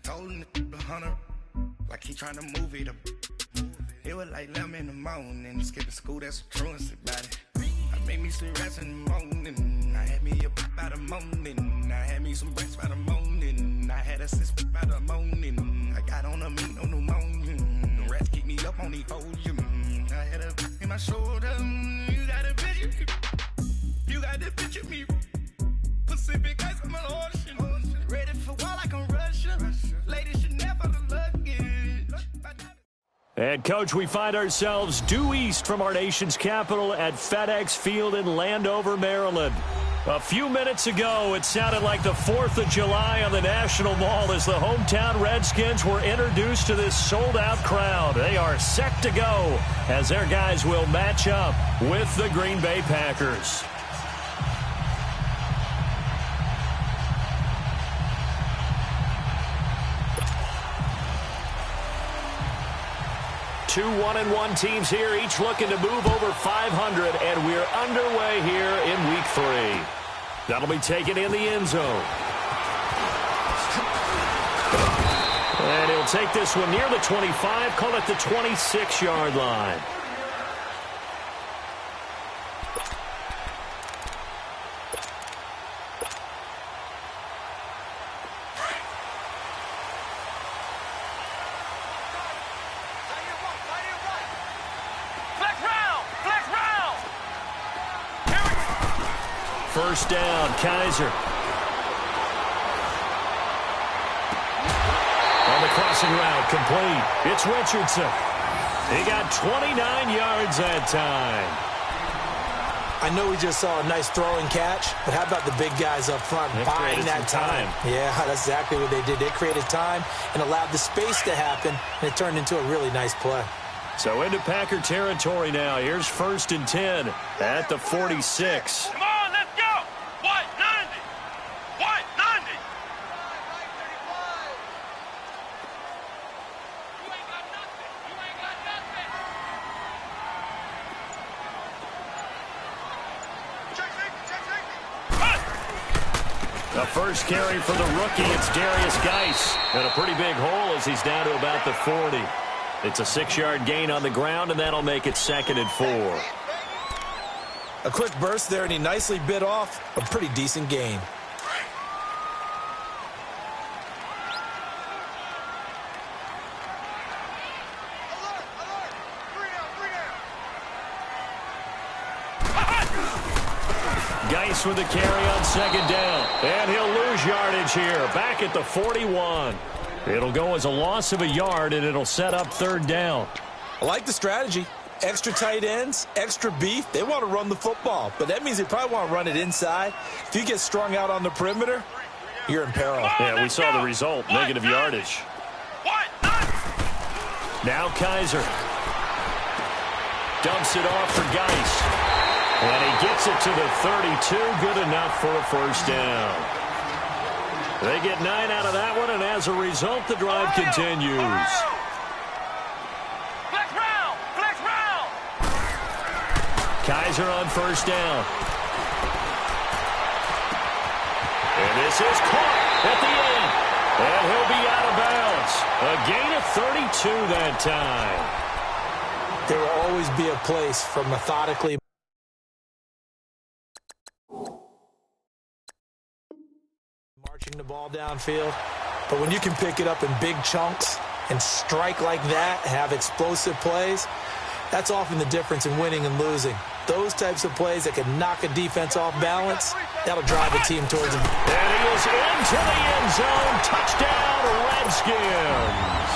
Told him to 100, like he trying to move it up. It was like 11 in the morning, skipping school, that's a truancy about it. I made me some rest in the morning, I had me a pop by the morning, I had me some breaks by the morning, I had a sis by the morning, I got on a meat, no pneumonia, the rats keep me up on the podium, I had a in my shoulder, you got a picture, you got this picture me, Pacific ice on my ocean, ready for war like I'm Russian, ladies should never the luggage. And, Coach, we find ourselves due east from our nation's capital at FedEx Field in Landover, Maryland. A few minutes ago, it sounded like the 4th of July on the National Mall as the hometown Redskins were introduced to this sold-out crowd. They are set to go as their guys will match up with the Green Bay Packers. Two 1-1 teams here, each looking to move over 500, and we're underway here in Week 3. That'll be taken in the end zone. And he'll take this one near the 25, call it the 26-yard line. First down, Kaiser. On the crossing route, complete. It's Richardson. He got 29 yards that time. I know we just saw a nice throw and catch, but how about the big guys up front buying that time? Yeah, that's exactly what they did. They created time and allowed the space to happen, and it turned into a really nice play. So into Packer territory now. Here's 1st and 10 at the 46. Come on, let's go! White 90! White 90! You ain't got nothing! You ain't got nothing! Check safety! The first carry for the rookie, it's Darius Geis. And a pretty big hole as he's down to about the 40. It's a 6-yard gain on the ground, and that'll make it 2nd and 4. A quick burst there, and he nicely bit off a pretty decent gain. Geis with the carry on 2nd down. And he'll lose yardage here, back at the 41. It'll go as a loss of a yard, and it'll set up 3rd down. I like the strategy. Extra tight ends, extra beef. They want to run the football, but that means they probably want to run it inside. If you get strung out on the perimeter, you're in peril. Yeah, we saw the result, negative yardage. Now Kaiser. Dumps it off for Geis. And he gets it to the 32. Good enough for a 1st down. They get 9 out of that one, and as a result, the drive continues. Flex round! Flex round! Kaiser on 1st down. And this is caught at the end. And he'll be out of bounds. A gain of 32 that time. There will always be a place for methodically marching the ball downfield, but when you can pick it up in big chunks and strike like that, have explosive plays, that's often the difference in winning and losing. Those types of plays that can knock a defense off balance, that'll drive a team towards them. And he is into the end zone. Touchdown, Redskins.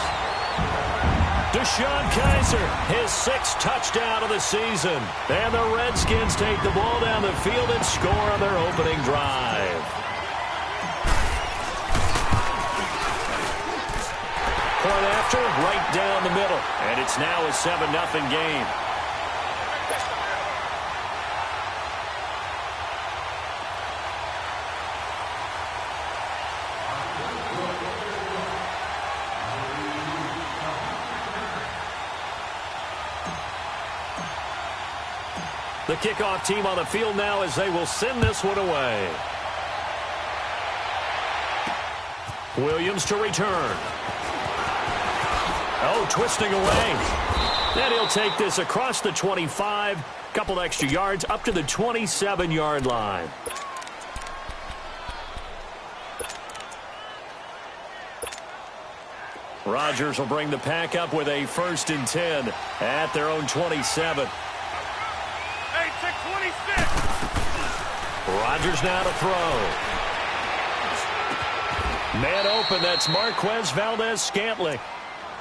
DeShone Kizer, his 6th touchdown of the season. And the Redskins take the ball down the field and score on their opening drive. Point after, right down the middle. And it's now a 7-0 game. The kickoff team on the field now as they will send this one away. Williams to return. Oh, twisting away. And he'll take this across the 25, couple extra yards up to the 27-yard line. Rodgers will bring the pack up with a 1st and 10 at their own 27. Hey, check 26. Rodgers now to throw. Man open, that's Marquez Valdez-Scantling.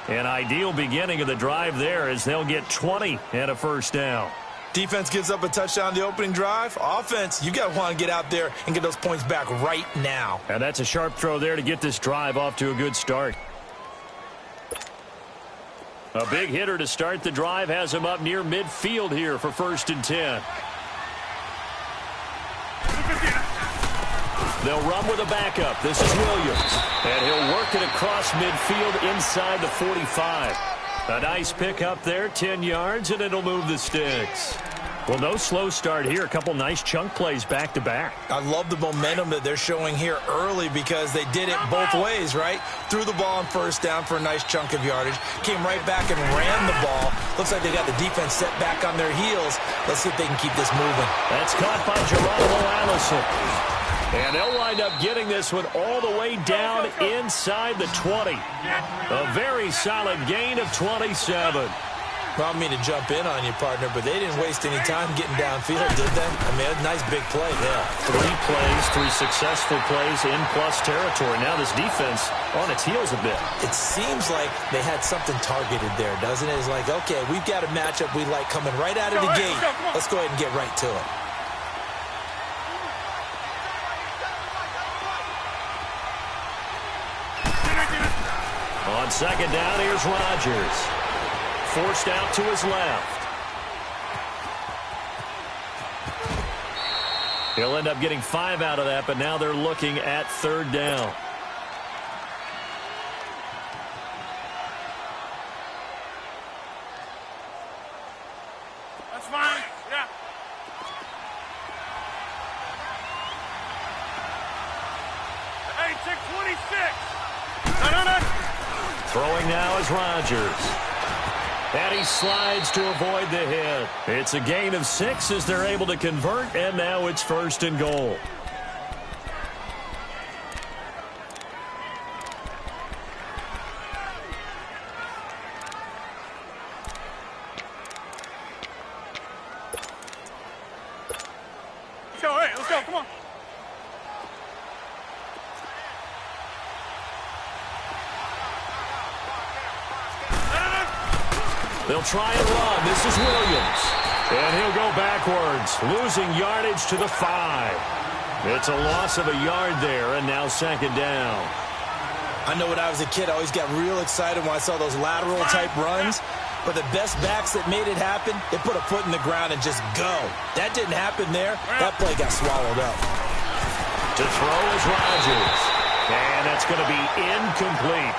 An ideal beginning of the drive there as they'll get 20 and a 1st down. Defense gives up a touchdown the opening drive. Offense, you got to want to get out there and get those points back right now. And that's a sharp throw there to get this drive off to a good start. A big hitter to start the drive has him up near midfield here for 1st and 10. They'll run with a backup. This is Williams. And he'll work it across midfield inside the 45. A nice pick up there, 10 yards, and it'll move the sticks. Well, no slow start here. A couple nice chunk plays back-to-back. I love the momentum that they're showing here early because they did it both ways, right? Threw the ball on 1st down for a nice chunk of yardage. Came right back and ran the ball. Looks like they got the defense set back on their heels. Let's see if they can keep this moving. That's caught by Geronimo Allison. And they'll wind up getting this one all the way down inside the 20. A very solid gain of 27. Well, I don't mean to jump in on you, partner, but they didn't waste any time getting downfield, did they? I mean, a nice big play there. 3 plays, 3 successful plays in plus territory. Now this defense on its heels a bit. It seems like they had something targeted there, doesn't it? It's like, okay, we've got a matchup we like coming right out of the gate. Let's go ahead and get right to it. On 2nd down, here's Rodgers. Forced out to his left. He'll end up getting 5 out of that, but now they're looking at 3rd down. That's fine. Yeah. Hey, check 26. No. Throwing now is Rodgers. And he slides to avoid the hit. It's a gain of 6 as they're able to convert, and now it's 1st and goal. Let's go, hey, let's go, come on. They'll try and run. This is Williams. And he'll go backwards, losing yardage to the 5. It's a loss of a yard there, and now 2nd down. I know when I was a kid, I always got real excited when I saw those lateral-type runs. But the best backs that made it happen, they put a foot in the ground and just go. That didn't happen there. That play got swallowed up. To throw is Rodgers. And that's going to be incomplete.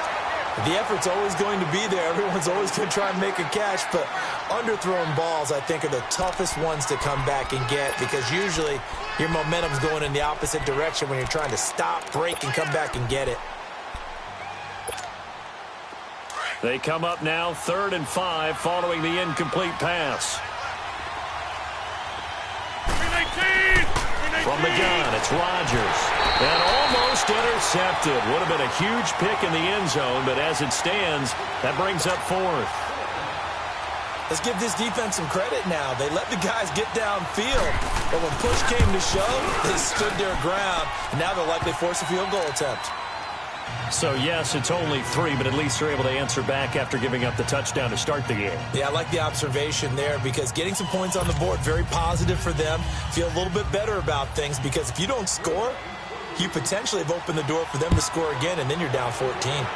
The effort's always going to be there. Everyone's always going to try and make a catch, but underthrown balls, I think, are the toughest ones to come back and get because usually your momentum's going in the opposite direction when you're trying to stop, break, and come back and get it. They come up now 3rd and 5 following the incomplete pass. From the gun, it's Rodgers. And almost intercepted. Would have been a huge pick in the end zone, but as it stands, that brings up 4th. Let's give this defense some credit now. They let the guys get downfield, but when push came to shove, they stood their ground. And now they'll likely force a field goal attempt. So, yes, it's only 3, but at least they're able to answer back after giving up the touchdown to start the game. Yeah, I like the observation there because getting some points on the board, very positive for them. Feel a little bit better about things because if you don't score, you potentially have opened the door for them to score again, and then you're down 14.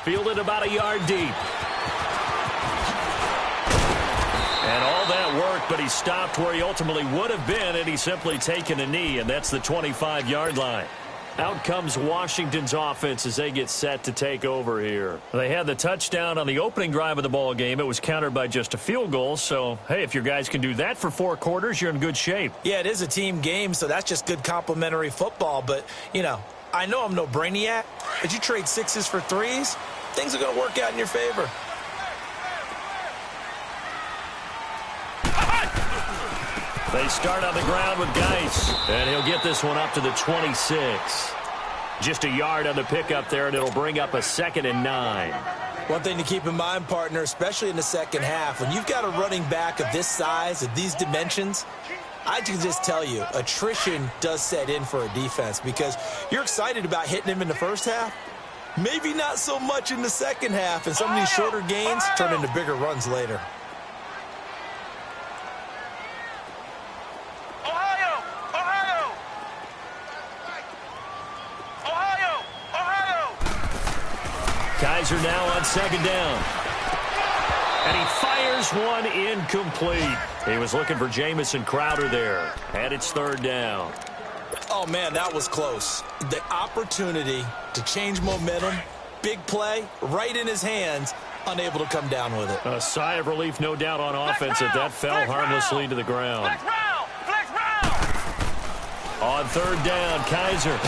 Fielded about a yard deep. And all that worked, but he stopped where he ultimately would have been, and he's simply taken a knee, and that's the 25-yard line. Out comes Washington's offense as they get set to take over here. They had the touchdown on the opening drive of the ball game. It was countered by just a field goal. So, hey, if your guys can do that for 4 quarters, you're in good shape. Yeah, it is a team game, so that's just good complimentary football. But, you know, I know I'm no brainiac, but you trade 6s for 3s, things are going to work out in your favor. They start on the ground with Geis, and he'll get this one up to the 26. Just a yard on the pickup there, and it'll bring up a 2nd and 9. One thing to keep in mind, partner, especially in the second half, when you've got a running back of this size, of these dimensions, I can just tell you, attrition does set in for a defense because you're excited about hitting him in the first half, maybe not so much in the second half, and some of these shorter gains turn into bigger runs later. Kaiser now on 2nd down. And he fires one incomplete. He was looking for Jamison Crowder there. And it's 3rd down. Oh, man, that was close. The opportunity to change momentum, big play, right in his hands, unable to come down with it. A sigh of relief, no doubt, on offense that that fell harmlessly to the ground. On 3rd down, Kaiser.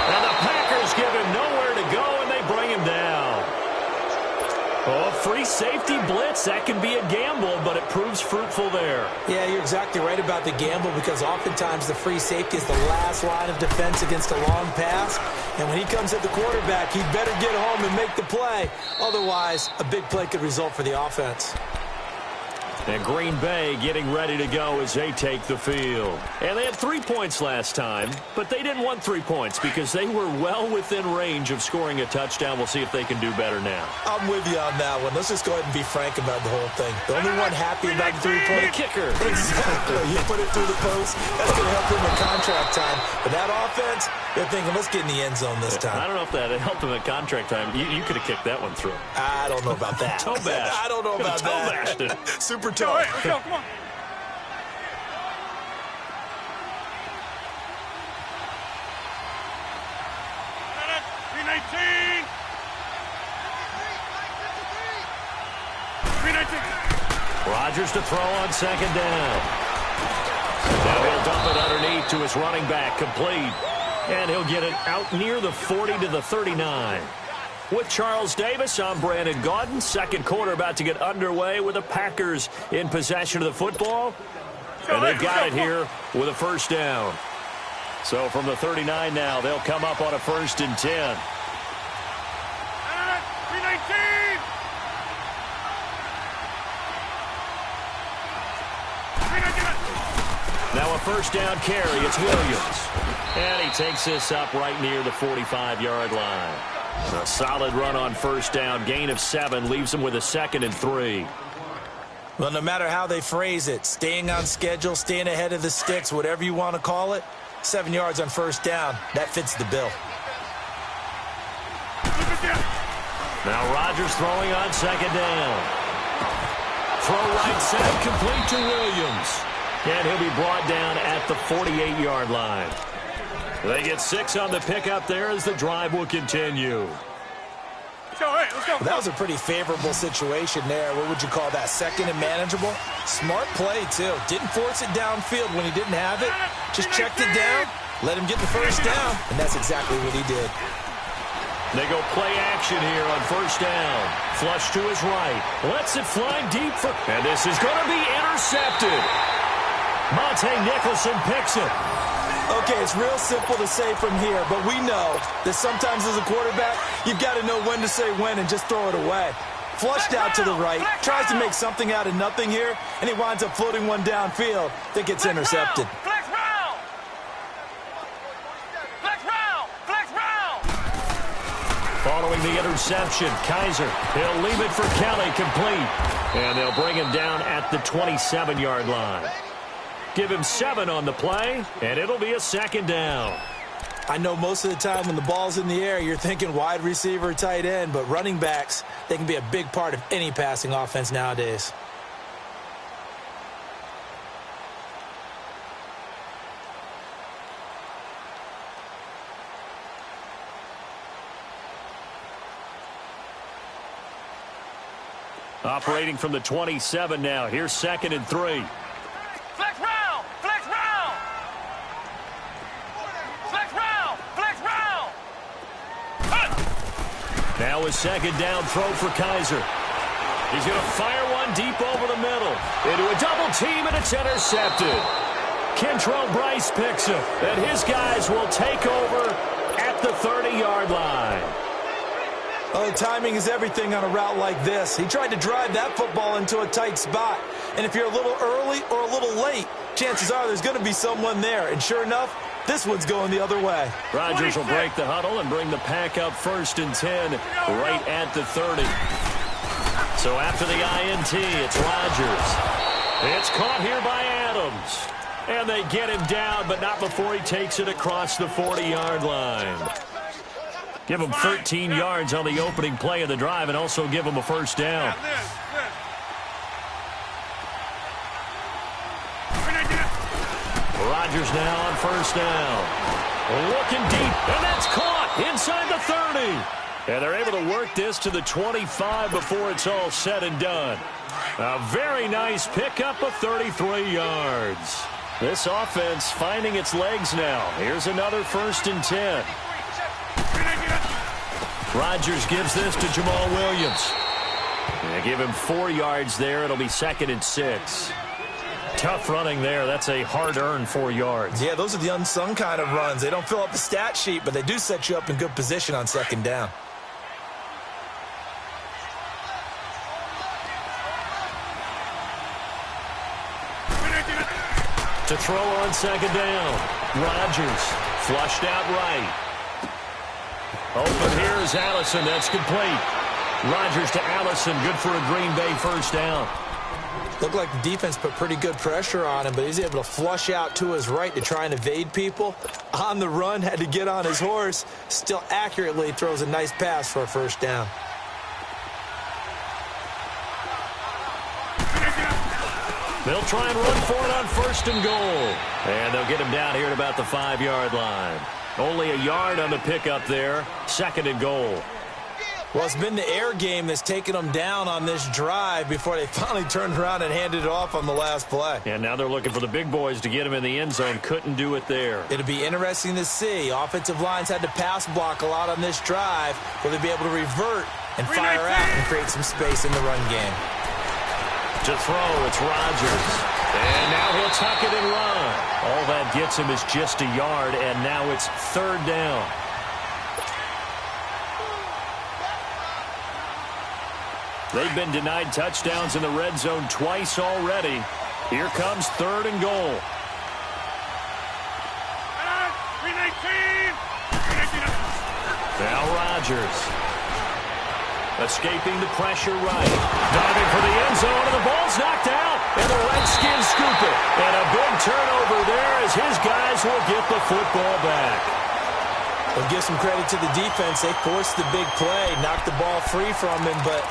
And the Packers give him nowhere to go, and they bring him down. Oh, free safety blitz. That can be a gamble, but it proves fruitful there. Yeah, you're exactly right about the gamble because oftentimes the free safety is the last line of defense against a long pass. And when he comes at the quarterback, he'd better get home and make the play. Otherwise, a big play could result for the offense. And Green Bay getting ready to go as they take the field. And they had 3 points last time, but they didn't want 3 points because they were well within range of scoring a touchdown. We'll see if they can do better now. I'm with you on that one. Let's just go ahead and be frank about the whole thing. The only one happy about the 3-point kicker. Exactly. You put it through the post. That's going to help him in contract time. But that offense, they're thinking, let's get in the end zone this time. I don't know if that helped him at contract time. You could have kicked that one through. I don't know about that. Toe bash. I don't know about that. Toe bashed it. Super toe. Let's go, come on. Rodgers to throw on 2nd down. Now he'll dump it underneath to his running back, complete. And he'll get it out near the 40 to the 39. With Charles Davis, I'm Brandon Gaudin. Second quarter about to get underway with the Packers in possession of the football. And they've got it here with a 1st down. So from the 39 now, they'll come up on a 1st and 10. Now a 1st down carry. It's Williams. And he takes this up right near the 45-yard line. A solid run on 1st down. Gain of 7 leaves him with a 2nd and 3. Well, no matter how they phrase it, staying on schedule, staying ahead of the sticks, whatever you want to call it, 7 yards on 1st down, that fits the bill. Now Rodgers throwing on 2nd down. Throw right side, complete to Williams. And he'll be brought down at the 48-yard line. They get 6 on the pickup there as the drive will continue. Let's go. That was a pretty favorable situation there. What would you call that? 2nd and manageable? Smart play, too. Didn't force it downfield when he didn't have it. Just checked it down, let him get the 1st down, and that's exactly what he did. They go play action here on 1st down. Flush to his right. Lets it fly deep for... And this is going to be intercepted. Monte Nicholson picks it. Okay, it's real simple to say from here, but we know that sometimes as a quarterback, you've got to know when to say when and just throw it away. Flushed out to the right, tries to make something out of nothing here, and he winds up floating one downfield that gets intercepted. Following the interception, Kaiser, he'll leave it for Kelly, complete. And they'll bring him down at the 27-yard line. Give him 7 on the play, and it'll be a 2nd down. I know most of the time when the ball's in the air, you're thinking wide receiver, tight end, but running backs, they can be a big part of any passing offense nowadays. Operating from the 27 now. Here's 2nd and 3. Flex round! Flex round! Flex round! Flex round! Now a second down throw for Kaiser. He's going to fire one deep over the middle. Into a double team, and it's intercepted. Kentrell Bryce picks it, and his guys will take over at the 30-yard line. Oh, timing is everything on a route like this. He tried to drive that football into a tight spot. And if you're a little early or a little late, chances are there's going to be someone there. And sure enough, this one's going the other way. Rodgers will break the huddle and bring the pack up 1st and 10 right at the 30. So after the INT, it's Rodgers. It's caught here by Adams. And they get him down, but not before he takes it across the 40-yard line. Give him 13 yards on the opening play of the drive and also give him a first down. Rodgers now on first down. Looking deep, and that's caught inside the 30. And they're able to work this to the 25 before it's all said and done. A very nice pickup of 33 yards. This offense finding its legs now. Here's another 1st and 10. Rodgers gives this to Jamal Williams. They give him 4 yards there. It'll be 2nd and 6. Tough running there. That's a hard-earned 4 yards. Yeah, those are the unsung kind of runs. They don't fill up the stat sheet, but they do set you up in good position on 2nd down. To throw on 2nd down. Rodgers flushed out right. Open here is Allison. That's complete. Rodgers to Allison. Good for a Green Bay first down. Looked like the defense put pretty good pressure on him, but he's able to flush out to his right to try and evade people. On the run, had to get on his horse. Still accurately throws a nice pass for a first down. They'll try and run for it on 1st and goal. And they'll get him down here at about the 5-yard line. Only a yard on the pickup there. 2nd and goal. Well, it's been the air game that's taken them down on this drive before they finally turned around and handed it off on the last play. And now they're looking for the big boys to get him in the end zone. Couldn't do it there. It'll be interesting to see. Offensive lines had to pass block a lot on this drive. Will they be able to revert and fire out and create some space in the run game? To throw, it's Rodgers. And now he'll tuck it and run. All that gets him is just a yard, and now it's 3rd down. They've been denied touchdowns in the red zone twice already. Here comes 3rd and goal. Now Rodgers. Escaping the pressure right. Diving for the end zone, and the ball's knocked out. And the Redskins scoop it. And a big turnover there as his guys will get the football back. We'll give some credit to the defense. They forced the big play, knocked the ball free from him, but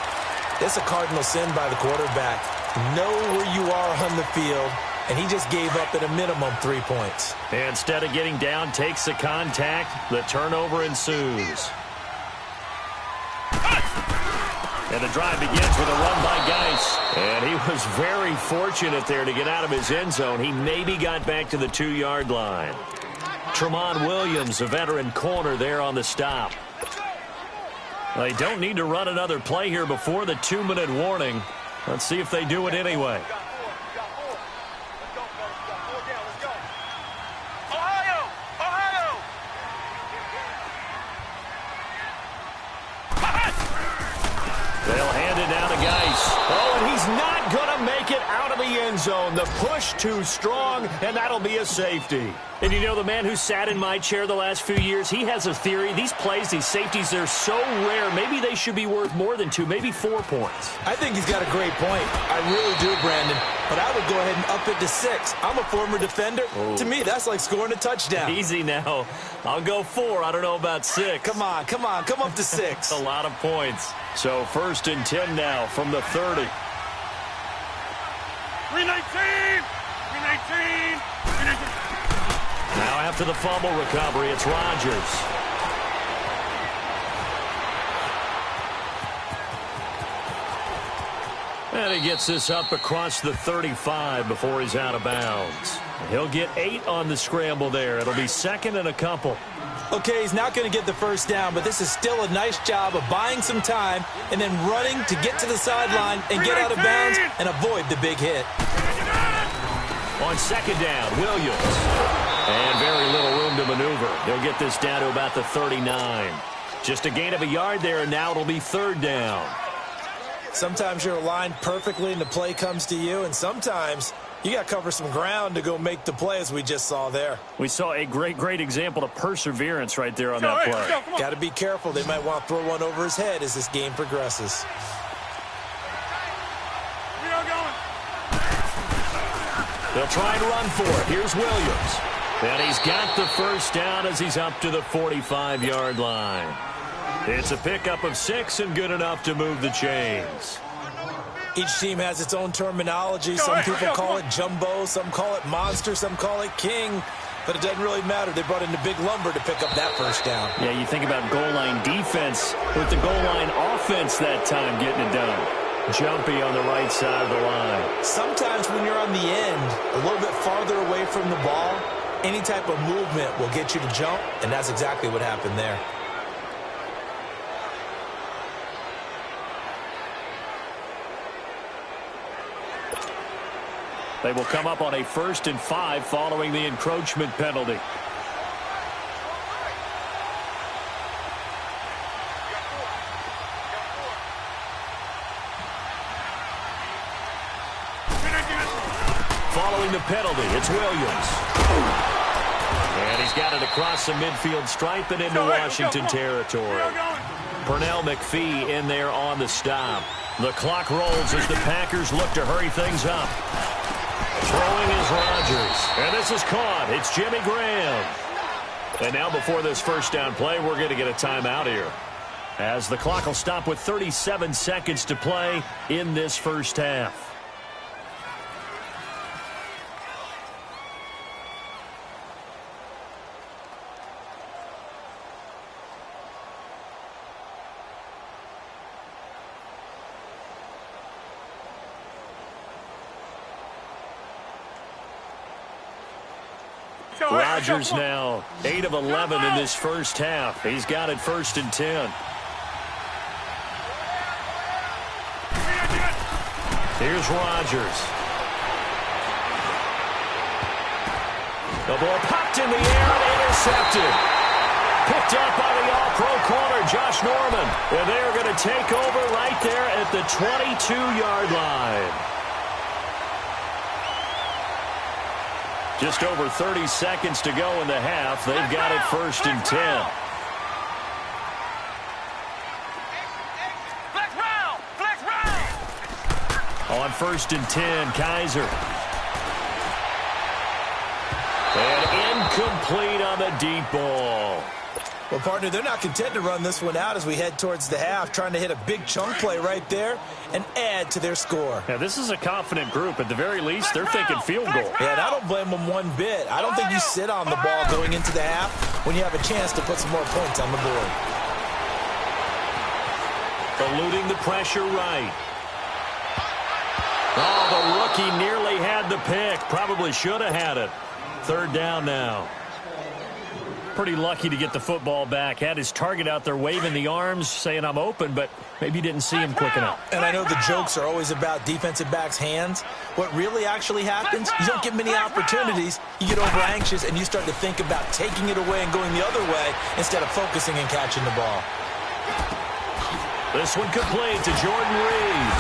it's a cardinal sin by the quarterback. Know where you are on the field, and he just gave up at a minimum 3 points. Instead of getting down, takes the contact. The turnover ensues. And the drive begins with a run by Geis. And he was very fortunate there to get out of his end zone. He maybe got back to the 2-yard line. Tramon Williams, a veteran corner there on the stop. They don't need to run another play here before the 2-minute warning. Let's see if they do it anyway. They'll hand it down to Geis. Oh, and he's not going to make it out of the end zone. The push too strong, and that'll be a safety. And you know, the man who sat in my chair the last few years, he has a theory. These plays, these safeties, they're so rare. Maybe they should be worth more than 2, maybe 4 points. I think he's got a great point. I really do, Brandon. But I would go ahead and up it to 6. I'm a former defender. Oh. To me, that's like scoring a touchdown. Easy now. I'll go 4. I don't know about 6. Come on. Come up to 6. A lot of points. So 1st and 10 now from the 30. 319! 319! 319! Now after the fumble recovery, it's Rodgers. And he gets this up across the 35 before he's out of bounds. He'll get 8 on the scramble there. It'll be 2nd and a couple. Okay, he's not going to get the first down, but this is still a nice job of buying some time and then running to get to the sideline and get out of bounds and avoid the big hit. On second down, Williams. And very little room to maneuver. They'll get this down to about the 39. Just a gain of a yard there, and now it'll be third down. Sometimes you're aligned perfectly and the play comes to you, and sometimes you got to cover some ground to go make the play, as we just saw there. We saw a great example of perseverance right there on that play. Got to be careful. They might want to throw one over his head as this game progresses. They'll try and run for it. Here's Williams. And he's got the first down as he's up to the 45-yard line. It's a pickup of 6 and good enough to move the chains. Each team has its own terminology. Some people call it jumbo, some call it monster, some call it king. But it doesn't really matter. They brought in the big lumber to pick up that first down. Yeah, you think about goal line defense with the goal line offense that time getting it done. Jumpy on the right side of the line. Sometimes when you're on the end, a little bit farther away from the ball, any type of movement will get you to jump, and that's exactly what happened there. They will come up on a 1st and 5 following the encroachment penalty. Following the penalty, it's Williams. And he's got it across the midfield stripe and into Washington territory. Pernell McPhee in there on the stop. The clock rolls as the Packers look to hurry things up. Throwing is Rodgers. And this is caught. It's Jimmy Graham. And now before this first down play, we're going to get a timeout here, as the clock will stop with 37 seconds to play in this first half. Rodgers now 8 of 11 in this first half. He's got it 1st and 10. Here's Rodgers. The ball popped in the air and intercepted. Picked up by the all-pro corner, Josh Norman. And they're going to take over right there at the 22-yard line. Just over 30 seconds to go in the half. They've got it 1st and 10. On 1st and 10, Kaiser. And incomplete on the deep ball. Well, partner, they're not content to run this one out as we head towards the half, trying to hit a big chunk play right there and add to their score. Yeah, this is a confident group. At the very least, they're thinking field goal. Yeah, and I don't blame them one bit. I don't think you sit on the ball going into the half when you have a chance to put some more points on the board. Eluding the pressure right. Oh, the rookie nearly had the pick. Probably should have had it. 3rd down now. Pretty lucky to get the football back. Had his target out there waving the arms, saying I'm open, but maybe didn't see him quick enough. And I know the jokes are always about defensive backs' hands. What really actually happens, you don't get many opportunities. You get over anxious and you start to think about taking it away and going the other way instead of focusing and catching the ball. This one complete to Jordan Reed.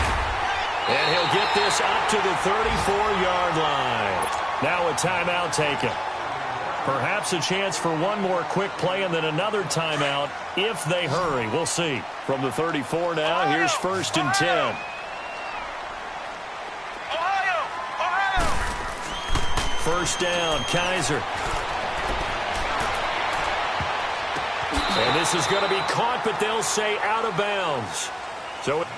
And he'll get this up to the 34-yard line. Now a timeout taken. Perhaps a chance for one more quick play and then another timeout if they hurry. We'll see. From the 34 now, here's 1st and 10. First down, Kaiser. And this is going to be caught, but they'll say out of bounds.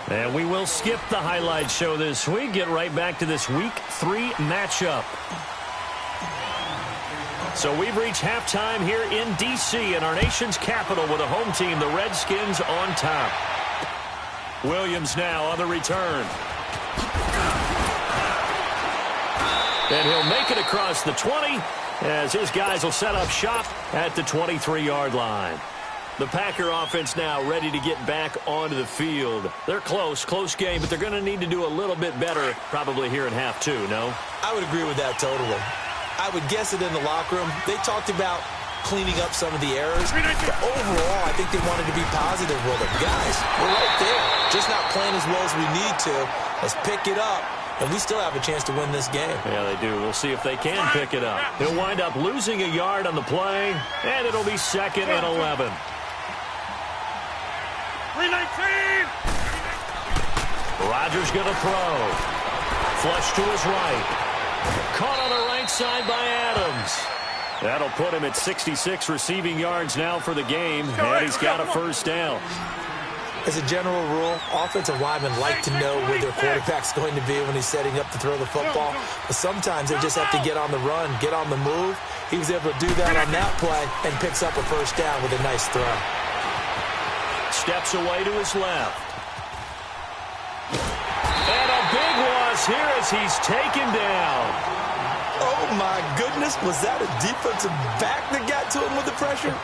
And we will skip the highlight show this week. Get right back to this Week 3 matchup. So we've reached halftime here in D.C. in our nation's capital with a home team, the Redskins, on top. Williams now on the return. And he'll make it across the 20 as his guys will set up shop at the 23-yard line. The Packer offense now ready to get back onto the field. They're close game, but they're going to need to do a little bit better probably here in half two, no? I would agree with that totally. I would guess it in the locker room. They talked about cleaning up some of the errors. But overall, I think they wanted to be positive with them. Guys, we're right there. Just not playing as well as we need to. Let's pick it up. And we still have a chance to win this game. Yeah, they do. We'll see if they can pick it up. He'll wind up losing a yard on the play, and it'll be 2nd and 11. 319! Rodgers going to throw. Flush to his right. Caught on the right side by Adams. That'll put him at 66 receiving yards now for the game, and he's got a first down. As a general rule, offensive linemen like to know where their quarterback's going to be when he's setting up to throw the football. But sometimes they just have to get on the run, get on the move. He was able to do that on that play and picks up a first down with a nice throw. Steps away to his left. And a big loss here as he's taken down. Oh, my goodness. Was that a defensive back that got to him with the pressure?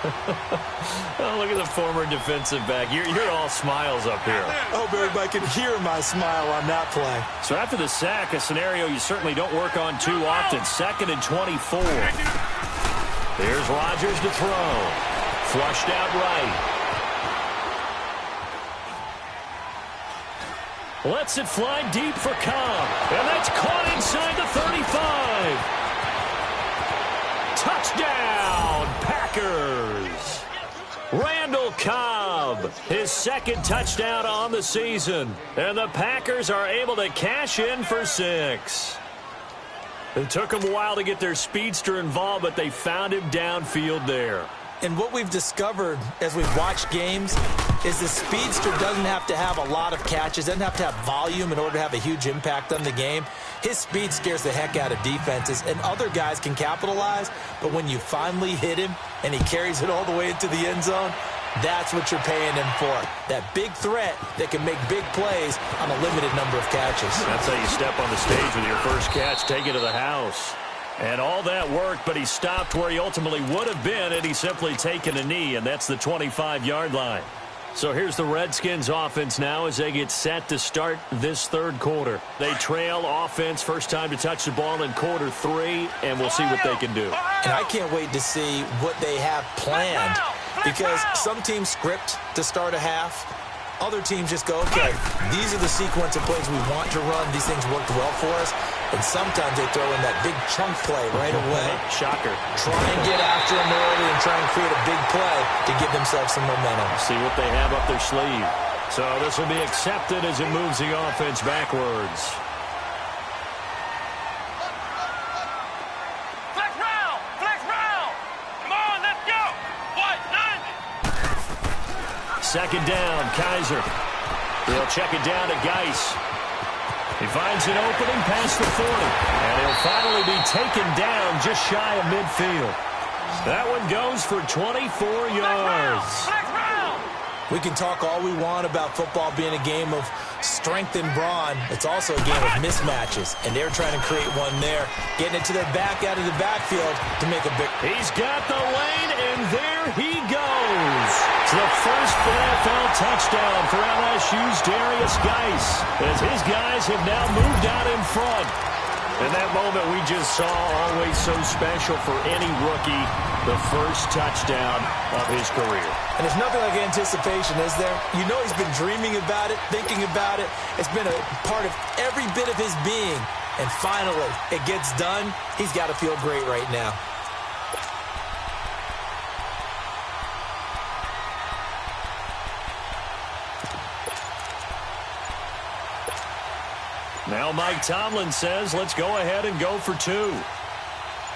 Oh, look at the former defensive back. You're all smiles up here. I hope everybody can hear my smile on that play. So after the sack, a scenario you certainly don't work on too often. 2nd and 24. Here's Rodgers to throw. Flushed out right. Lets it fly deep for Cobb. And that's caught inside the 35. Touchdown, Packers. Randall Cobb, his 2nd touchdown on the season. And the Packers are able to cash in for 6. It took them a while to get their speedster involved, but they found him downfield there. And what we've discovered as we've watched games is the speedster doesn't have to have a lot of catches, doesn't have to have volume in order to have a huge impact on the game. His speed scares the heck out of defenses, and other guys can capitalize, but when you finally hit him and he carries it all the way into the end zone, that's what you're paying him for. That big threat that can make big plays on a limited number of catches. That's how you step on the stage with your first catch, take it to the house. And all that worked, but he stopped where he ultimately would have been had he simply taken a knee, and that's the 25-yard line. So here's the Redskins offense now as they get set to start this third quarter. They trail offense, first time to touch the ball in quarter 3, and we'll see what they can do. And I can't wait to see what they have planned, because some teams script to start a half. Other teams just go, okay, these are the sequence of plays we want to run. These things worked well for us. And sometimes they throw in that big chunk play right away. Shocker. Try and get after them early and try and create a big play to give themselves some momentum. See what they have up their sleeve. So this will be accepted as it moves the offense backwards. Flex round! Flex round! Come on, let's go! What? 90! 2nd down, Kaiser. He'll check it down to Geis. He finds an opening past the 40. And he'll finally be taken down just shy of midfield. That one goes for 24 yards. Flex round! We can talk all we want about football being a game of strength and brawn. It's also a game of mismatches, and they're trying to create one there, getting it to their back out of the backfield to make a big... He's got the lane, and there he goes. It's the first NFL touchdown for LSU's Darius Geis, as his guys have now moved out in front. And that moment we just saw, always so special for any rookie, the first touchdown of his career. And there's nothing like anticipation, is there? You know he's been dreaming about it, thinking about it. It's been a part of every bit of his being. And finally, it gets done. He's got to feel great right now. Now Mike Tomlin says, let's go ahead and go for 2.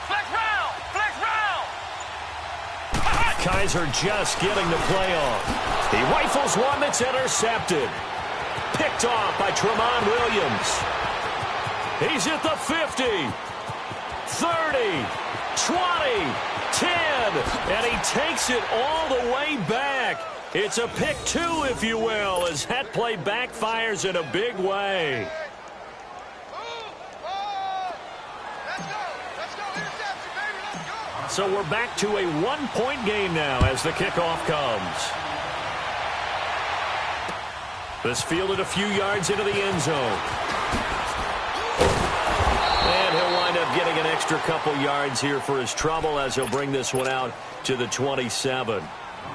Flex round! Flex round! Kaiser just getting the play off. He rifles one that's intercepted. Picked off by Tramon Williams. He's at the 50, 30, 20, 10, and he takes it all the way back. It's a pick 2, if you will, as that play backfires in a big way. Let's go! Interception, baby! Let's go! So we're back to a one-point game now as the kickoff comes. This fielded a few yards into the end zone. And he'll wind up getting an extra couple yards here for his trouble as he'll bring this one out to the 27.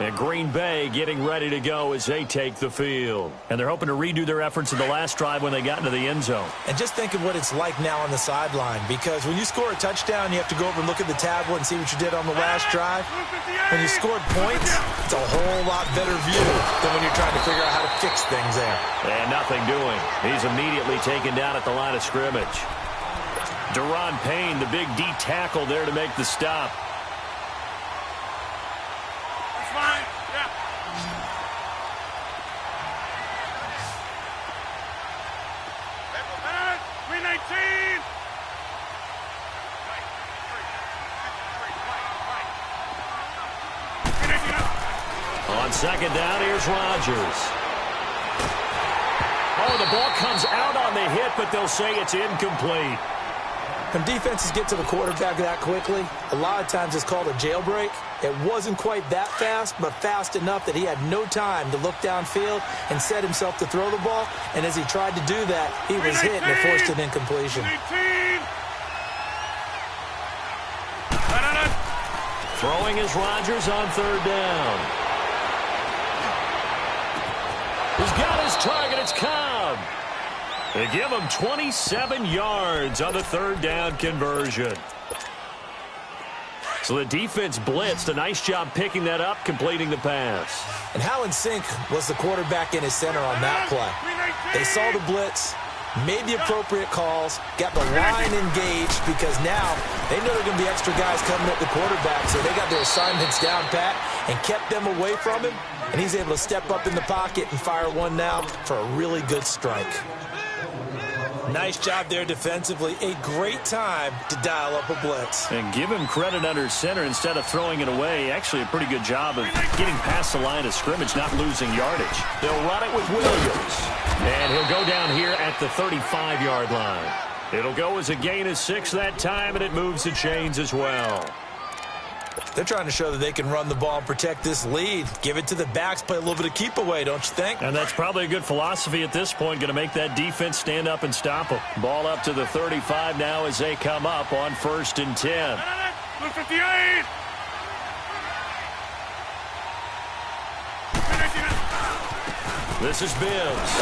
And Green Bay getting ready to go as they take the field. And they're hoping to redo their efforts in the last drive when they got into the end zone. And just think of what it's like now on the sideline, because when you score a touchdown, you have to go over and look at the tablet and see what you did on the last drive. When you scored points, it's a whole lot better view than when you're trying to figure out how to fix things there. And nothing doing. He's immediately taken down at the line of scrimmage. Deron Payne, the big D tackle there to make the stop. On second down, here's Rodgers. Oh, the ball comes out on the hit, but they'll say it's incomplete. When defenses get to the quarterback that quickly, a lot of times it's called a jailbreak. It wasn't quite that fast, but fast enough that he had no time to look downfield and set himself to throw the ball. And as he tried to do that, he was hit and it forced an incompletion. Throwing is Rodgers on third down. He's got his target. It's Cobb. They give him 27 yards on the third down conversion. So the defense blitzed. A nice job picking that up, completing the pass. And how in sync was the quarterback in his center on that play? They saw the blitz, made the appropriate calls, got the line engaged, because now they know there are going to be extra guys coming at the quarterback, so they got their assignments down pat and kept them away from him, and he's able to step up in the pocket and fire one now for a really good strike. Nice job there defensively. A great time to dial up a blitz. And give him credit under center instead of throwing it away. Actually a pretty good job of getting past the line of scrimmage, not losing yardage. They'll run it with Williams. And he'll go down here at the 35-yard line. It'll go as a gain of 6 that time, and it moves the chains as well. They're trying to show that they can run the ball and protect this lead. Give it to the backs, play a little bit of keep away, don't you think? And that's probably a good philosophy at this point, going to make that defense stand up and stop them. Ball up to the 35 now as they come up on 1st and 10. 58. This is Bibbs.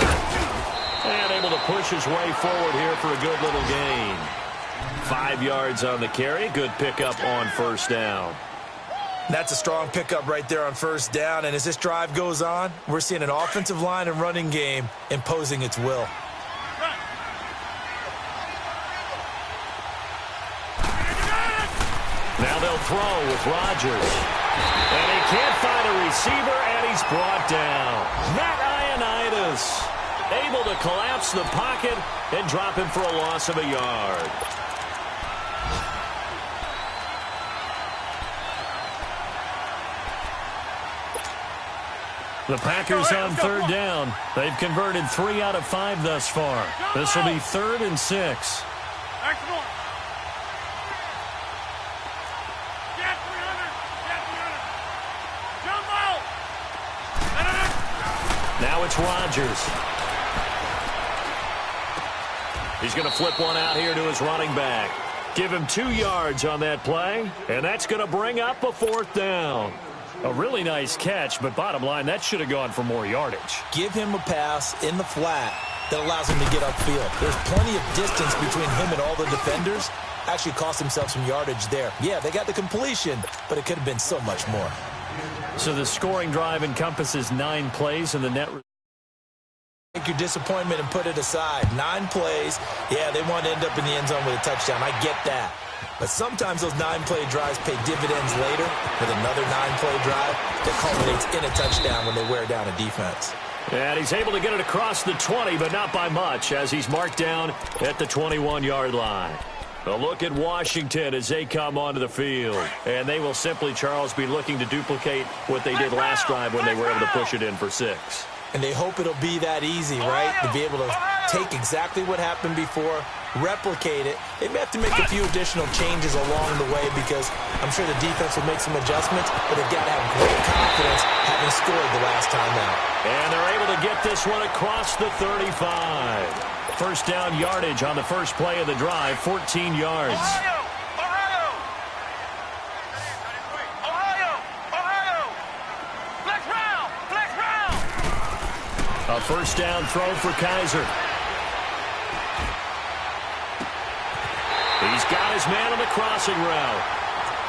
And able to push his way forward here for a good little gain. 5 yards on the carry. Good pickup on 1st down. That's a strong pickup right there on 1st down. And as this drive goes on, we're seeing an offensive line and running game imposing its will. Now they'll throw with Rodgers. And he can't find a receiver, and he's brought down. Matt Ioannidis able to collapse the pocket and drop him for a loss of a yard. The Packers on 3rd down. They've converted 3 out of 5 thus far. This will be 3rd and 6. Now it's Rodgers. He's going to flip one out here to his running back. Give him 2 yards on that play, and that's going to bring up a 4th down. A really nice catch, but bottom line, that should have gone for more yardage. Give him a pass in the flat that allows him to get upfield. There's plenty of distance between him and all the defenders. Actually cost himself some yardage there. Yeah, they got the completion, but it could have been so much more. So the scoring drive encompasses 9 plays in the net. Take your disappointment and put it aside. 9 plays. Yeah, they want to end up in the end zone with a touchdown. I get that. But sometimes those 9-play drives pay dividends later with another 9-play drive that culminates in a touchdown when they wear down a defense. And he's able to get it across the 20, but not by much, as he's marked down at the 21-yard line. A look at Washington as they come onto the field. And they will simply, Charles, be looking to duplicate what they did last drive when they were able to push it in for 6. And they hope it'll be that easy, right? To be able to take exactly what happened before, replicate it. They may have to make a few additional changes along the way because I'm sure the defense will make some adjustments, but they've got to have great confidence having scored the last time out. And they're able to get this one across the 35. First down yardage on the first play of the drive, 14 yards. A first down throw for Kaiser. He's got his man on the crossing route.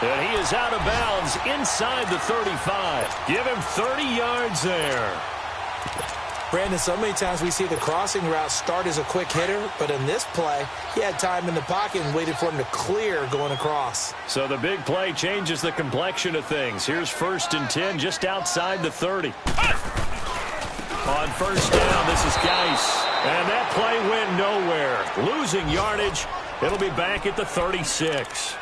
And he is out of bounds inside the 35. Give him 30 yards there. Brandon, so many times we see the crossing route start as a quick hitter, but in this play, he had time in the pocket and waited for him to clear going across. So the big play changes the complexion of things. Here's 1st and 10 just outside the 30. On first down, this is Geis. And that play went nowhere. Losing yardage. It'll be back at the 36.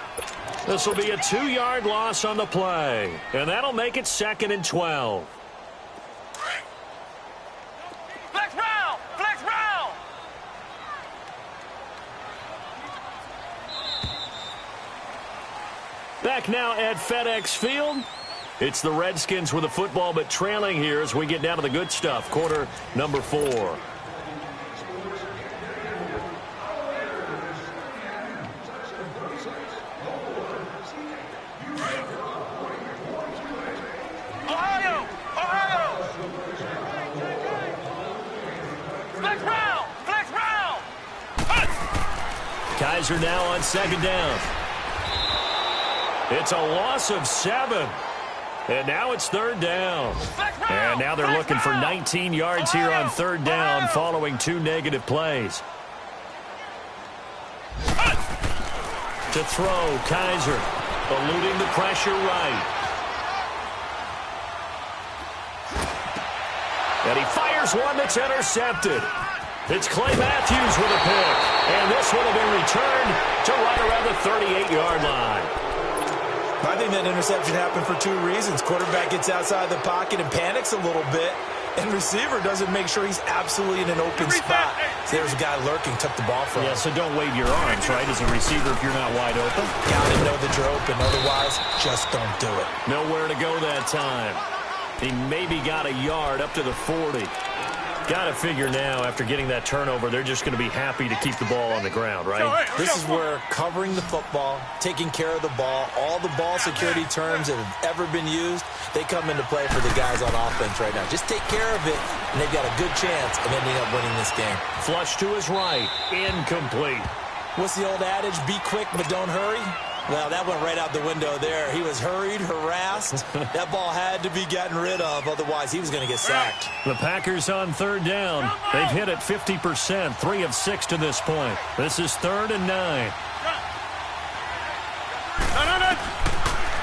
This will be a 2-yard loss on the play. And that'll make it 2nd and 12. Flex round! Flex round! Back now at FedEx Field. It's the Redskins with the football, but trailing here as we get down to the good stuff. Quarter number 4. Ohio! Ohio! Flex round! Flex round! Kaiser now on 2nd down. It's a loss of 7. And now it's 3rd down. And now they're looking for 19 yards here on 3rd down following 2 negative plays. To throw, Kaiser eluding the pressure right. And he fires one that's intercepted. It's Clay Matthews with a pick. And this one will be returned to right around the 38-yard line. I think that interception happened for 2 reasons. Quarterback gets outside the pocket and panics a little bit, and receiver doesn't make sure he's absolutely in an open spot. So there's a guy lurking, took the ball from him. Yeah, so don't wave your arms, right, as a receiver if you're not wide open. Got to know that you're open. Otherwise, just don't do it. Nowhere to go that time. He maybe got a yard up to the 40. Got to figure now, after getting that turnover, they're just going to be happy to keep the ball on the ground, right? This is where covering the football, taking care of the ball, all the ball security terms that have ever been used, they come into play for the guys on offense right now. Just take care of it, and they've got a good chance of ending up winning this game. Flush to his right. Incomplete. What's the old adage? Be quick, but don't hurry. Well, that went right out the window there. He was hurried, harassed. That ball had to be gotten rid of. Otherwise, he was going to get sacked. The Packers on 3rd down. They've hit it 50%, 3 of 6 to this point. This is 3rd and 9.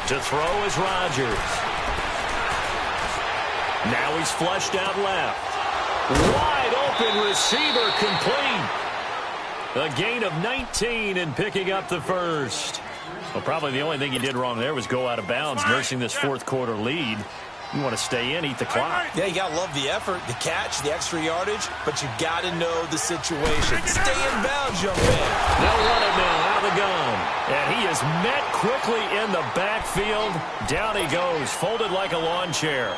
To throw is Rodgers. Now he's flushed out left. Wide open receiver complete. A gain of 19 and picking up the first. Well, probably the only thing he did wrong there was go out of bounds, nursing this 4th quarter lead. You want to stay in, eat the clock. Yeah, you got to love the effort, the catch, the extra yardage, but you got to know the situation. Stay in bounds, young man. They'll run it now out of the gun. And he is met quickly in the backfield. Down he goes, folded like a lawn chair.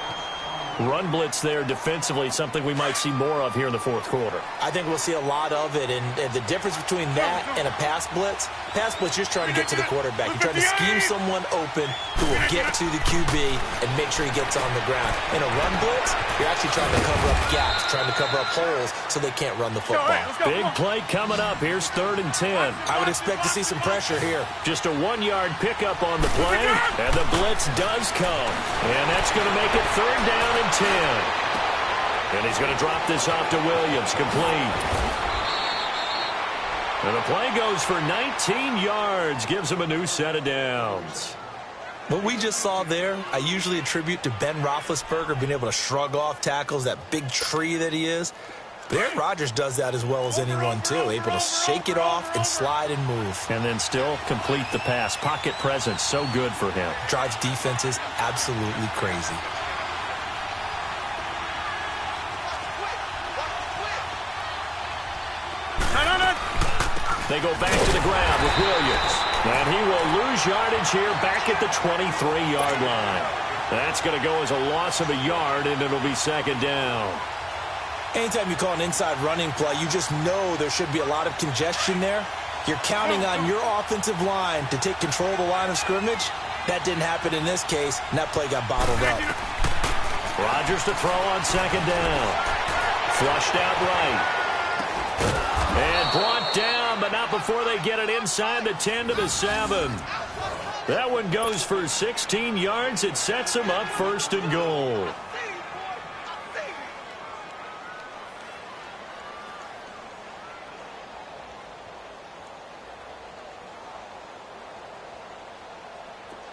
Run blitz there defensively, something we might see more of here in the 4th quarter. I think we'll see a lot of it, and the difference between that and a pass blitz, you're trying to get to the quarterback. You're trying to scheme someone open who will get to the QB and make sure he gets on the ground. In a run blitz, you're actually trying to cover up gaps, trying to cover up holes so they can't run the football. Big play coming up. Here's 3rd and 10. I would expect to see some pressure here. Just a 1-yard pickup on the play, and the blitz does come. And that's going to make it 3rd down and 10. And he's going to drop this off to Williams, complete. And the play goes for 19 yards, gives him a new set of downs. What we just saw there, I usually attribute to Ben Roethlisberger being able to shrug off tackles, that big tree that he is. But Aaron Rodgers does that as well as anyone, too. Able to shake it off and slide and move. And then still complete the pass. Pocket presence, so good for him. Drives defenses absolutely crazy. They go back to the ground with Williams. And he will lose yardage here back at the 23-yard line. That's going to go as a loss of a yard, and it'll be second down. Anytime you call an inside running play, you just know there should be a lot of congestion there. You're counting on your offensive line to take control of the line of scrimmage. That didn't happen in this case, and that play got bottled up. Rodgers to throw on second down. Flushed out right. And brought down, but not before they get it inside the 10 to the 7. That one goes for 16 yards. It sets them up first and goal.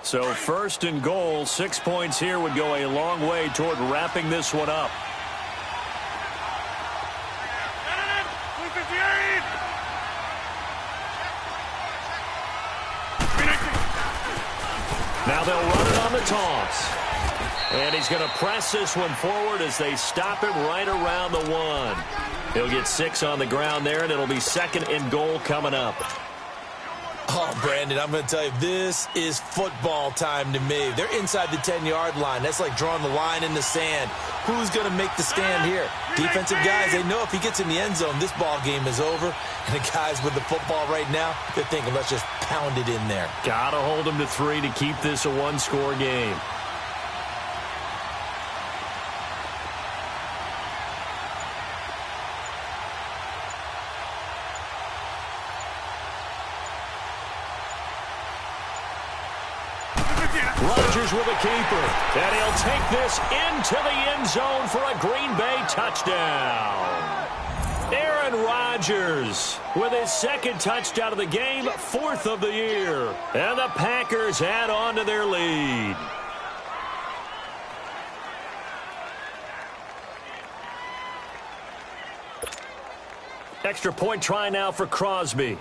So first and goal, 6 points here would go a long way toward wrapping this one up. Now they'll run it on the toss. And he's going to press this one forward as they stop him right around the 1. He'll get 6 on the ground there, and it'll be second and goal coming up. Oh, Brandon, I'm going to tell you, this is football time to me. They're inside the 10-yard line. That's like drawing the line in the sand. Who's going to make the stand here? Defensive guys, they know if he gets in the end zone, this ball game is over. And the guys with the football right now, they're thinking, let's just pound it in there. Got to hold them to 3 to keep this a one-score game. Rodgers with a keeper, and he'll take this into the end zone for a Green Bay touchdown. Aaron Rodgers with his second touchdown of the game, 4th of the year. And the Packers add on to their lead. Extra point try now for Crosby.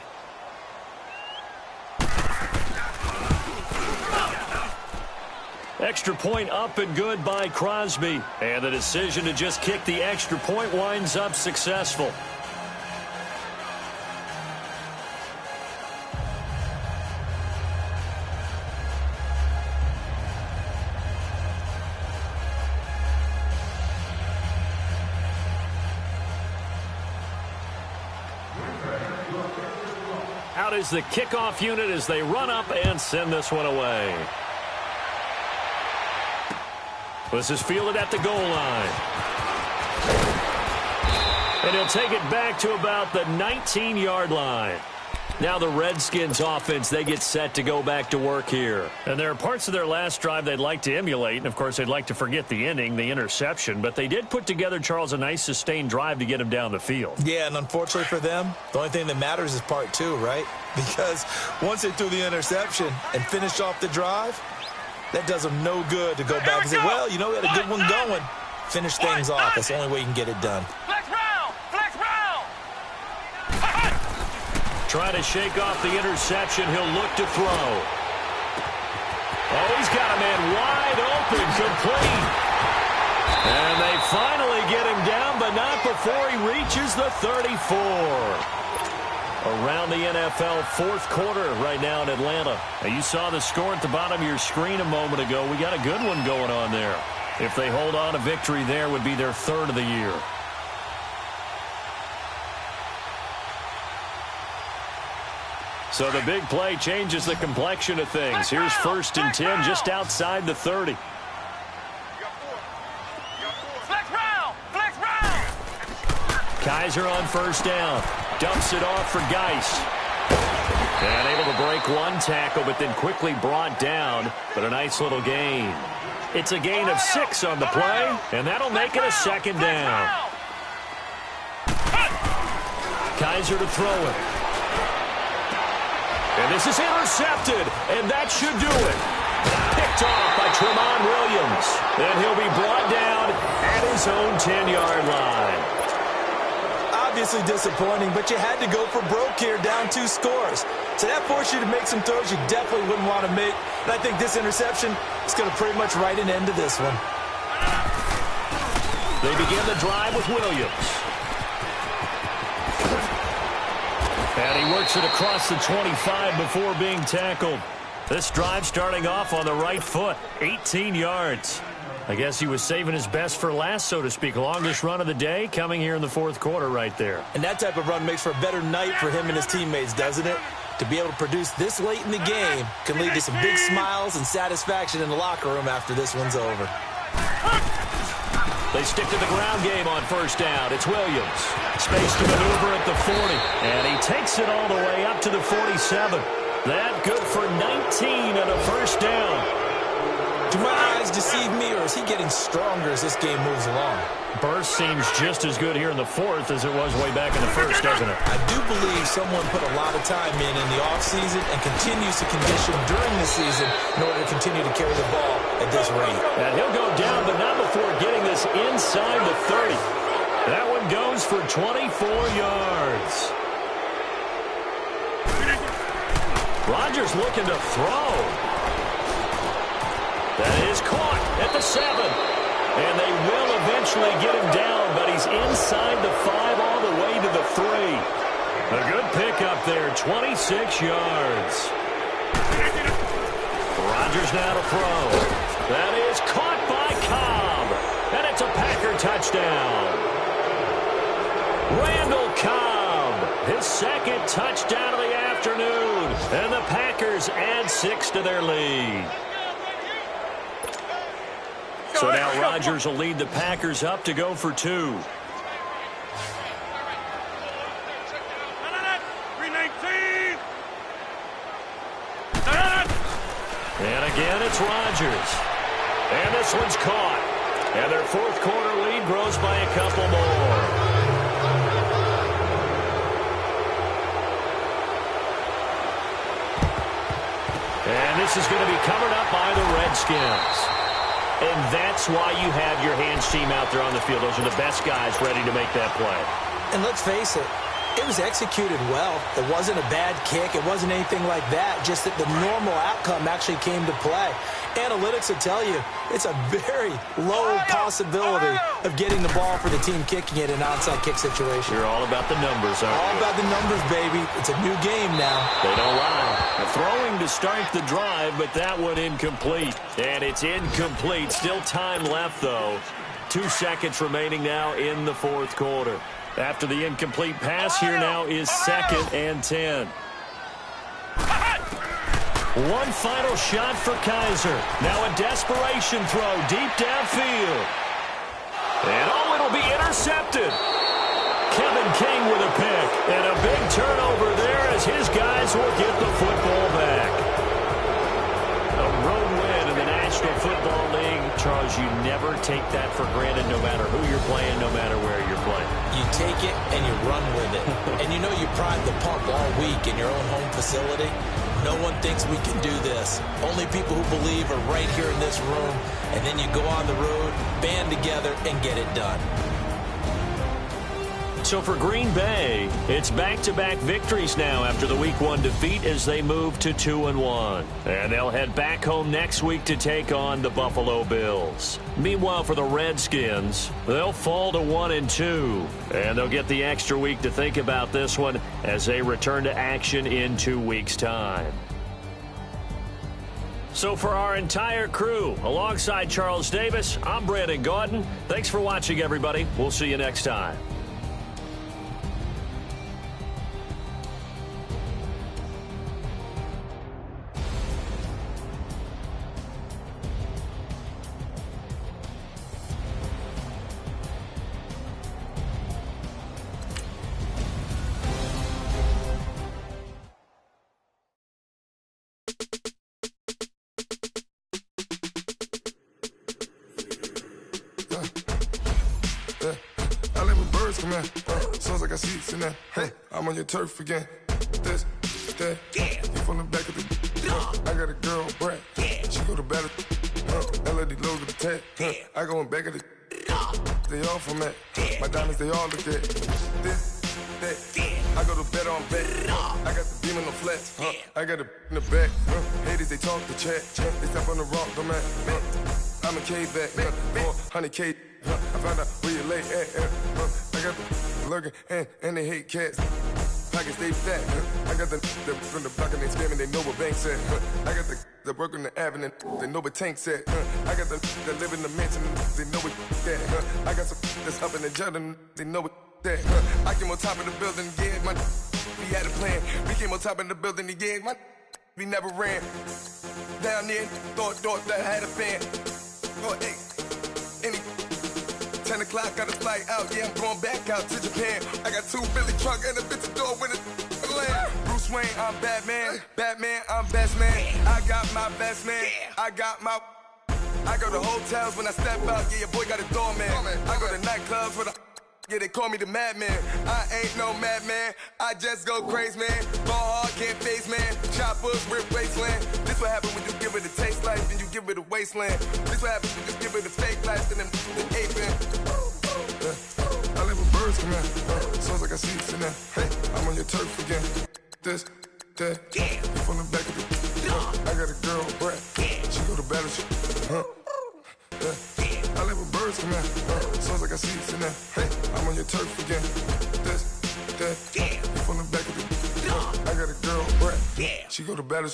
Extra point up and good by Crosby. And the decision to just kick the extra point winds up successful. Out is the kickoff unit as they run up and send this one away. This is fielded at the goal line. And he'll take it back to about the 19-yard line. Now the Redskins offense, they get set to go back to work here. And there are parts of their last drive they'd like to emulate. And, of course, they'd like to forget the ending, the interception. But they did put together, Charles, a nice sustained drive to get him down the field. Yeah, and unfortunately for them, the only thing that matters is part 2, right? Because once they threw the interception and finished off the drive, that does them no good to go back and say, well, you know, we had a good one going. Finish things off. That's the only way you can get it done. Flex round! Flex round! Trying to shake off the interception. He'll look to throw. Oh, he's got a man wide open, complete. And they finally get him down, but not before he reaches the 34. Around the NFL, 4th quarter right now in Atlanta. Now, you saw the score at the bottom of your screen a moment ago. We got a good one going on there. If they hold on, a victory there would be their 3rd of the year. So the big play changes the complexion of things. Here's 1st and 10 just outside the 30. Flex round! Flex round! Kaiser on 1st down. Dumps it off for Geis. And able to break one tackle, but then quickly brought down. But a nice little gain. It's a gain of 6 on the play, and that'll make it a 2nd down. Kaiser to throw it. And this is intercepted, and that should do it. Picked off by Tremont Williams. And he'll be brought down at his own 10-yard line. Obviously disappointing, but you had to go for broke here, down 2 scores. So that forced you to make some throws you definitely wouldn't want to make. And I think this interception is going to pretty much write an end to this one. They begin the drive with Williams. And he works it across the 25 before being tackled. This drive starting off on the right foot, 18 yards. I guess he was saving his best for last, so to speak. Longest run of the day coming here in the fourth quarter right there. And that type of run makes for a better night for him and his teammates, doesn't it? To be able to produce this late in the game can lead to some big smiles and satisfaction in the locker room after this one's over. They stick to the ground game on first down. It's Williams. Space to maneuver at the 40. And he takes it all the way up to the 47. That good for 19 and a first down. Do my eyes deceive me, or is he getting stronger as this game moves along? Burst seems just as good here in the fourth as it was way back in the first, doesn't it? I do believe someone put a lot of time in the offseason and continues to condition during the season in order to continue to carry the ball at this rate. And he'll go down, but not before getting this inside the 30. That one goes for 24 yards. Rodgers looking to throw. That is caught at the 7. And they will eventually get him down, but he's inside the 5 all the way to the 3. A good pickup there, 26 yards. Rodgers now to throw. That is caught by Cobb. And it's a Packer touchdown. Randall Cobb, his second touchdown of the afternoon. And the Packers add 6 to their lead. So now Rodgers will lead the Packers up to go for 2. And again, it's Rodgers. And this one's caught. And their fourth quarter lead grows by a couple more. And this is going to be covered up by the Redskins. And that's why you have your hands team out there on the field. Those are the best guys ready to make that play. And let's face it, it was executed well. It wasn't a bad kick. It wasn't anything like that. Just that the normal outcome actually came to play. Analytics will tell you it's a very low possibility of getting the ball for the team kicking it in an onside kick situation. You're all about the numbers, aren't you? All about the numbers, baby. It's a new game now. They don't lie. Throwing to start the drive, but that one incomplete. And it's incomplete. Still time left, though. 2 seconds remaining now in the fourth quarter. After the incomplete pass, here now is 2nd and 10. One final shot for Kaiser. Now a desperation throw deep downfield. And it'll be intercepted. Kevin King with a pick. And a big turnover there as his guys will get the football back. A road win in the National Football League. Charles, you never take that for granted no matter who you're playing, no matter where you're playing. You take it and you run with it. And you know you pride the pump all week in your own home facility. No one thinks we can do this. Only people who believe are right here in this room. And then you go on the road, band together, and get it done. So for Green Bay, it's back-to-back victories now after the Week 1 defeat as they move to 2-1. And they'll head back home next week to take on the Buffalo Bills. Meanwhile, for the Redskins, they'll fall to 1-2. And they'll get the extra week to think about this one as they return to action in 2 weeks' time. So for our entire crew, alongside Charles Davis, I'm Brandon Gaudin. Thanks for watching, everybody. We'll see you next time. Sounds like I see it in there. Hey, I'm on your turf again. This, that, you from the back of the. I got a girl, Brad. She go to battle. LED logo the tag. I go in back of the. They all from that. My diamonds, they all look at. This, that. I go to bed on back. I got the beam in the flats. I got it in the back. Haters, they talk the chat. They step on the rock, the man. I'm a K-back. 400K. I found out where you lay at. I got the lurking and they hate cats. pockets, they fat. I got the that from the block and they scamming, they know what bank said. I got the that work on the avenue, they know what tank said. I got the that live in the mansion, they know what that. I got some that's up in the Jordan, they know what that. I came on top of the building, yeah, my we had a plan. We came on top of the building, yeah, my we never ran. Down there, thought that had a fan. Oh, hey, any 10 o'clock, got a flight out, yeah, I'm going back out to Japan. I got 2 Billy truck and a bitch door with a land. Bruce Wayne, I'm Batman. Batman, I'm best man. I got my best man. I go to hotels when I step out, yeah, your boy got a doorman. I go to nightclubs with a yeah, they call me the madman. I ain't no madman. I just go crazy, man. Ball hard, can't face, man. Choppers, rip wasteland. This what happen when you give it a taste life, then you give it a wasteland. This what happens when you give it a fake life, then the aping. I live with birds come in. Sounds like I see it in there. Hey, I'm on your turf again. This, that, you from the back of the I got a girl, Brad. She go to battle. I live with birds come in. Sounds like I see it in there. Hey, I'm on your turf again. This, that, you from the back of the I got a girl, Brad. She go to battle.